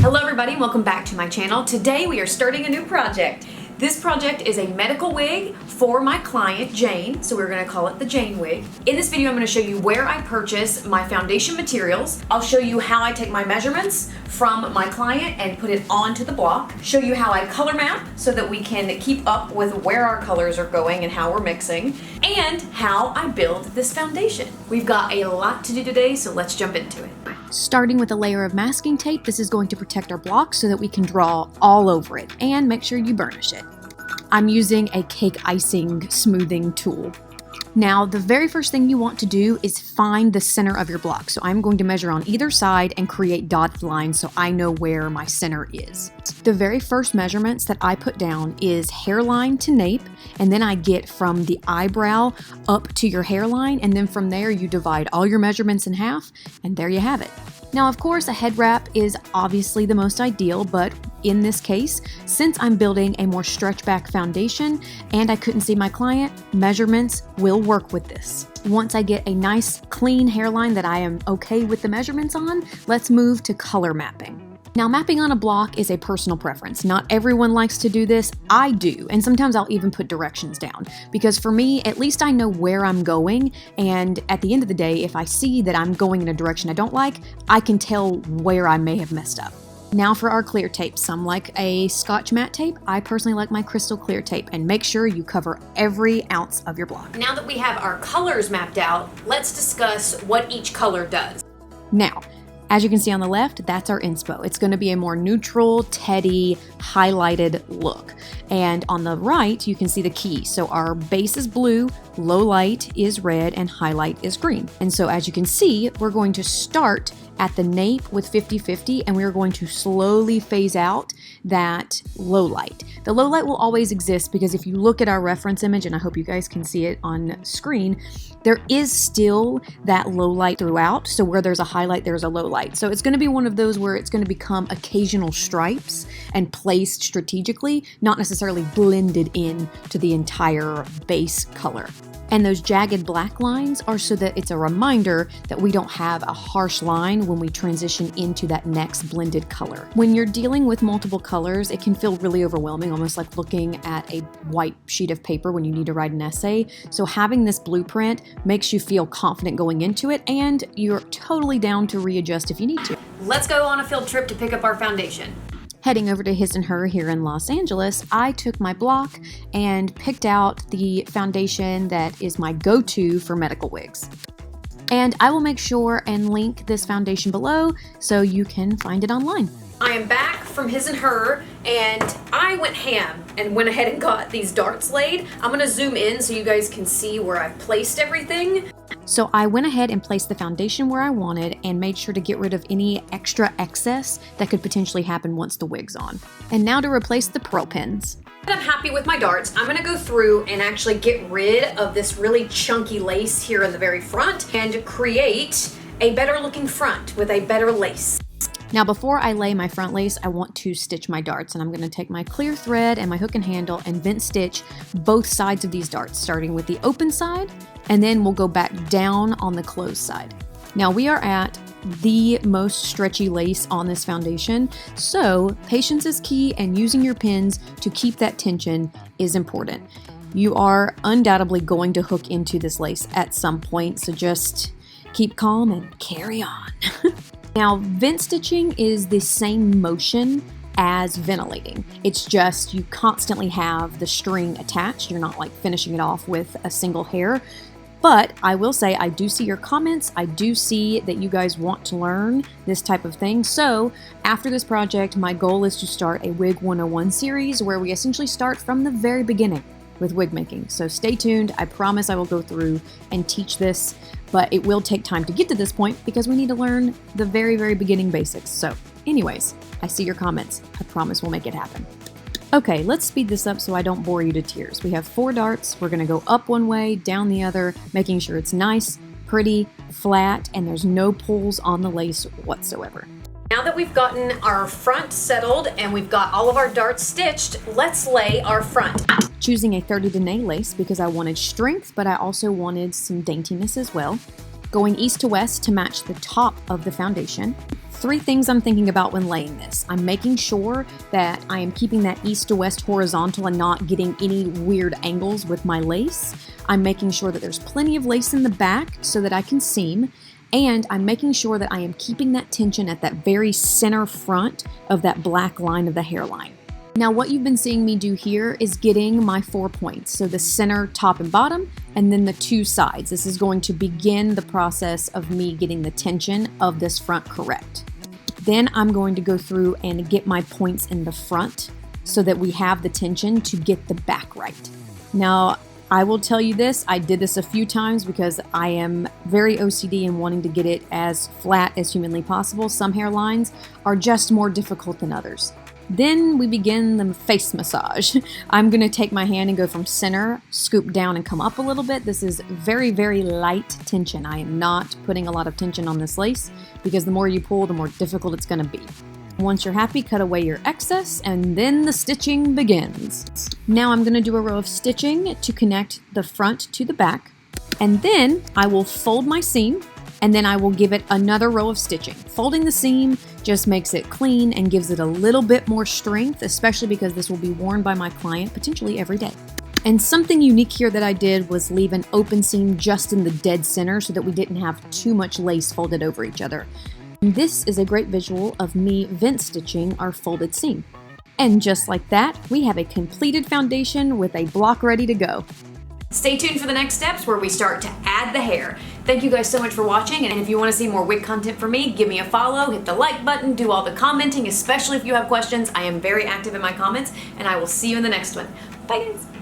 Hello everybody, welcome back to my channel. Today we are starting a new project. This project is a medical wig for my client, Jane, so we're gonna call it the Jane wig. In this video, I'm gonna show you where I purchase my foundation materials. I'll show you how I take my measurements from my client and put it onto the block. Show you how I color map so that we can keep up with where our colors are going and how we're mixing, and how I build this foundation. We've got a lot to do today, so let's jump into it. Starting with a layer of masking tape, this is going to protect our block so that we can draw all over it, and make sure you burnish it. I'm using a cake icing smoothing tool. Now, the very first thing you want to do is find the center of your block. So I'm going to measure on either side and create dotted lines so I know where my center is. The very first measurements that I put down is hairline to nape, and then I get from the eyebrow up to your hairline, and then from there you divide all your measurements in half, and there you have it. Now, of course, a head wrap is obviously the most ideal, but in this case, since I'm building a more stretch back foundation and I couldn't see my client, measurements will work with this. Once I get a nice clean hairline that I am okay with the measurements on, let's move to color mapping. Now, mapping on a block is a personal preference. Not everyone likes to do this. I do, and sometimes I'll even put directions down, because for me, at least I know where I'm going, and at the end of the day, if I see that I'm going in a direction I don't like, I can tell where I may have messed up. Now for our clear tape. Some like a Scotch matte tape. I personally like my crystal clear tape, and make sure you cover every ounce of your block. Now that we have our colors mapped out, let's discuss what each color does. Now, as you can see on the left, that's our inspo. It's going to be a more neutral, teddy, highlighted look. And on the right, you can see the key. So our base is blue, low light is red, and highlight is green. And so as you can see, we're going to start at the nape with 50-50, and we're going to slowly phase out that low light. The low light will always exist because if you look at our reference image, and I hope you guys can see it on screen, there is still that low light throughout. So where there's a highlight, there's a low light. So it's going to be one of those where it's going to become occasional stripes and placed strategically, not necessarily blended in to the entire base color. And those jagged black lines are so that it's a reminder that we don't have a harsh line when we transition into that next blended color. When you're dealing with multiple colors, it can feel really overwhelming, almost like looking at a white sheet of paper when you need to write an essay. So having this blueprint makes you feel confident going into it, and you're totally down to readjust if you need to. Let's go on a field trip to pick up our foundation. Heading over to His and Her here in Los Angeles, I took my block and picked out the foundation that is my go-to for medical wigs. And I will make sure and link this foundation below so you can find it online. I am back from His and Her, and I went ham and went ahead and got these darts laid. I'm gonna zoom in so you guys can see where I've placed everything. So I went ahead and placed the foundation where I wanted and made sure to get rid of any extra excess that could potentially happen once the wig's on. And now to replace the pearl pins. I'm happy with my darts. I'm gonna go through and actually get rid of this really chunky lace here in the very front and create a better looking front with a better lace. Now before I lay my front lace, I want to stitch my darts, and I'm going to take my clear thread and my hook and handle and vent stitch both sides of these darts, starting with the open side, and then we'll go back down on the closed side. Now we are at the most stretchy lace on this foundation, so patience is key, and using your pins to keep that tension is important. You are undoubtedly going to hook into this lace at some point, so just keep calm and carry on. Now, vent stitching is the same motion as ventilating. It's just you constantly have the string attached. You're not like finishing it off with a single hair. But I will say I do see your comments. I do see that you guys want to learn this type of thing. So after this project, my goal is to start a Wig 101 series where we essentially start from the very beginning with wig making. So stay tuned. I promise I will go through and teach this, but it will take time to get to this point because we need to learn the very, very beginning basics. So anyways, I see your comments. I promise we'll make it happen. Okay, let's speed this up so I don't bore you to tears. We have 4 darts. We're gonna go up one way, down the other, making sure it's nice, pretty, flat, and there's no pulls on the lace whatsoever. Now that we've gotten our front settled and we've got all of our darts stitched, let's lay our front. Choosing a 30 denier lace because I wanted strength, but I also wanted some daintiness as well. Going east to west to match the top of the foundation. 3 things I'm thinking about when laying this. I'm making sure that I am keeping that east to west horizontal and not getting any weird angles with my lace. I'm making sure that there's plenty of lace in the back so that I can seam. And I'm making sure that I am keeping that tension at that very center front of that black line of the hairline. Now what you've been seeing me do here is getting my 4 points. So the center, top, and bottom, and then the 2 sides. This is going to begin the process of me getting the tension of this front correct. Then I'm going to go through and get my points in the front so that we have the tension to get the back right. Now, I will tell you this, I did this a few times because I am very OCD and wanting to get it as flat as humanly possible. Some hairlines are just more difficult than others. Then we begin the face massage. I'm going to take my hand and go from center, scoop down and come up a little bit. This is very, very light tension. I am not putting a lot of tension on this lace because the more you pull, the more difficult it's going to be. Once you're happy, cut away your excess and then the stitching begins. Now I'm going to do a row of stitching to connect the front to the back, and then I will fold my seam and then I will give it another row of stitching. Folding the seam just makes it clean and gives it a little bit more strength, especially because this will be worn by my client potentially every day. And something unique here that I did was leave an open seam just in the dead center so that we didn't have too much lace folded over each other. This is a great visual of me vent stitching our folded seam. And just like that, we have a completed foundation with a block ready to go. Stay tuned for the next steps where we start to add the hair. Thank you guys so much for watching, and if you want to see more wig content from me, give me a follow, hit the like button, do all the commenting, especially if you have questions. I am very active in my comments, and I will see you in the next one. Bye guys!